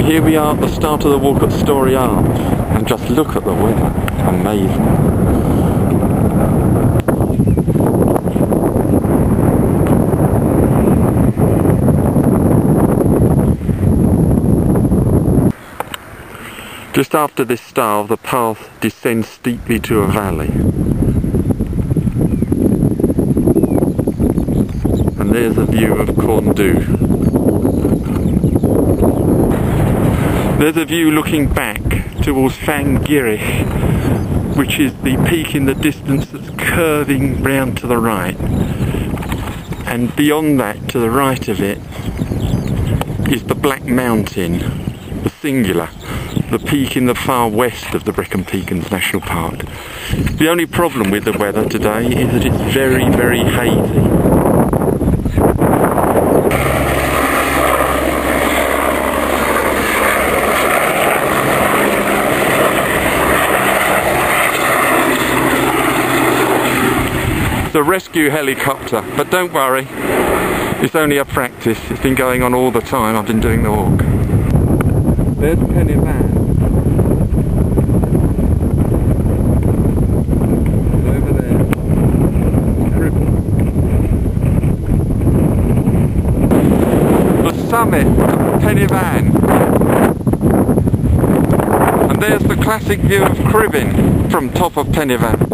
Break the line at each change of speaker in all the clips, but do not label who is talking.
here we are at the start of the walk at Storey Arms, and just look at the weather, amazing. Just after this stile, the path descends steeply to a valley. And there's a view of Corndhu. There's a view looking back towards Llanfrynach, which is the peak in the distance that's curving round to the right. And beyond that, to the right of it, is the Black Mountain, the singular, the peak in the far west of the Brecon Beacons National Park. The only problem with the weather today is that it's very, very hazy. The rescue helicopter, but don't worry, it's only a practice. It's been going on all the time I've been doing the walk. There's Llanfrynach. Over there. The summit of Llanfrynach. And there's the classic view of Cribin from top of Llanfrynach.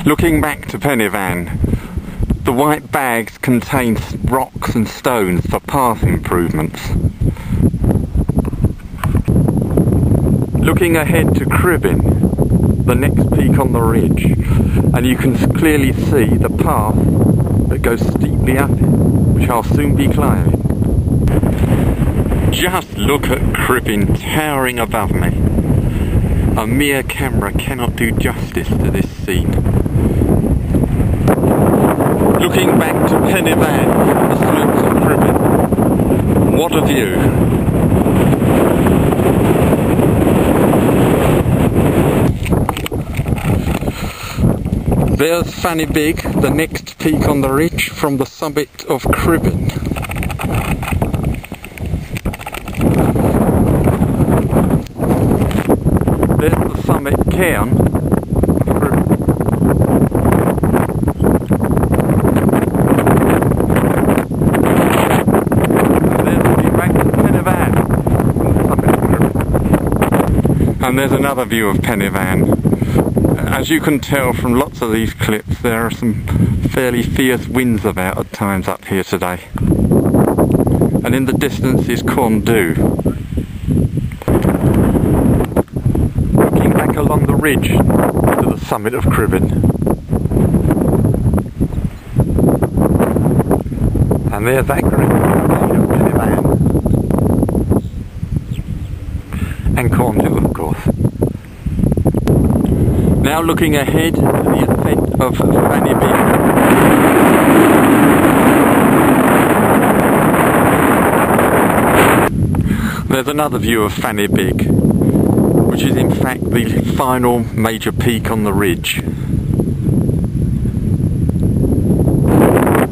Looking back to Llanfrynach, the white bags contain rocks and stones for path improvements. Looking ahead to Cribin, the next peak on the ridge, and you can clearly see the path that goes steeply up it, which I'll soon be climbing. Just look at Cribin towering above me. A mere camera cannot do justice to this scene. Looking back to Llanfrynach, the slopes of Cribin. What a view! There's Llanfrynach, the next peak on the ridge from the summit of Cribin. There's the summit cairn of Cribin. And there's another view of Llanfrynach. As you can tell from lots of these clips, there are some fairly fierce winds about at times up here today. And in the distance is Corndhu. Looking back along the ridge to the summit of Cribin. And there's that great view of Llanfrynach. And Corndhu, of course. Now looking ahead to the ascent of Llanfrynach. There's another view of Llanfrynach, which is in fact the final major peak on the ridge.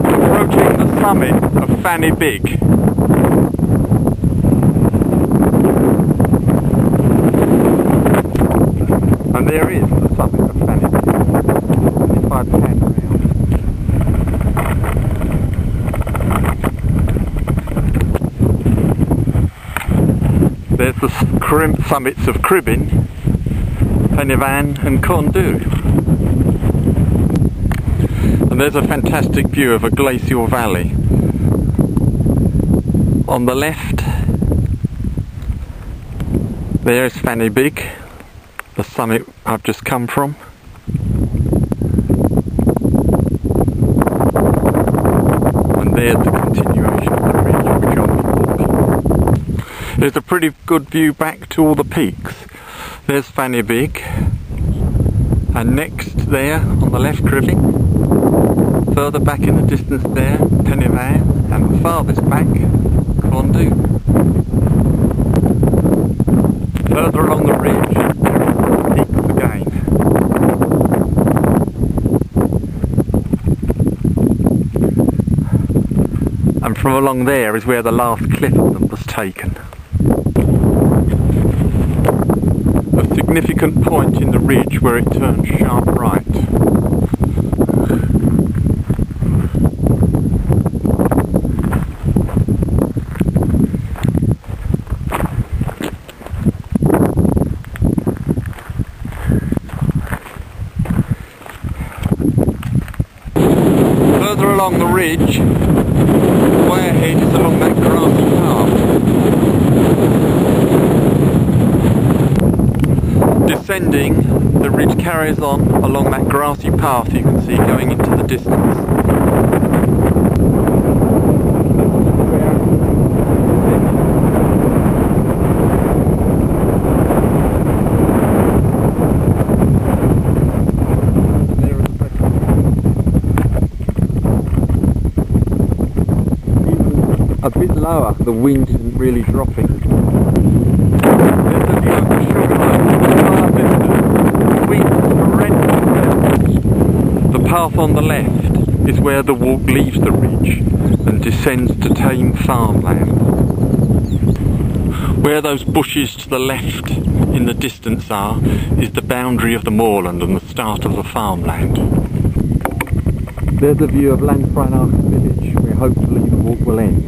Approaching the summit of Llanfrynach. And there is the summit of Llanfrynach, if I pan around. There's the summits of Cribin, Llanfrynach and Corndhu. And there's a fantastic view of a glacial valley. On the left, there's Llanfrynach, the summit I've just come from. And there's the continuation of the ridge which I'll be walking. There's a pretty good view back to all the peaks. There's Llanfrynach, and next there on the left Cribin. Further back in the distance there, Llanfrynach, and farthest back, Corndhu. Further along the ridge, from along there is where the last clip of them was taken. A significant point in the ridge where it turns sharp right. Further along the ridge, way ahead is along that grassy path. Descending, the ridge carries on along that grassy path you can see going into the distance. A bit lower, the wind isn't really dropping. There's the view of the sugar the wind is horrendous. The path on the left is where the walk leaves the ridge and descends to tame farmland. Where those bushes to the left in the distance are is the boundary of the moorland and the start of the farmland. There's the view of Llanfrynach village, where hopefully the walk will end.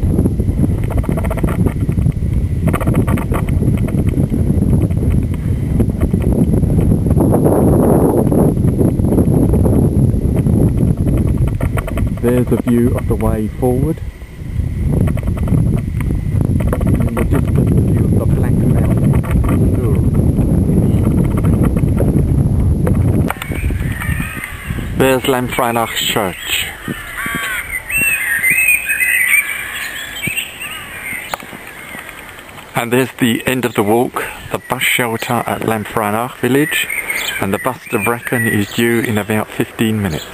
There's a view of the way forward. And in the distance, a view of the Black Mountain. There's Llanfrynach Church. And there's the end of the walk, the bus shelter at Llanfrynach village, and the bus to Brecon is due in about 15 minutes.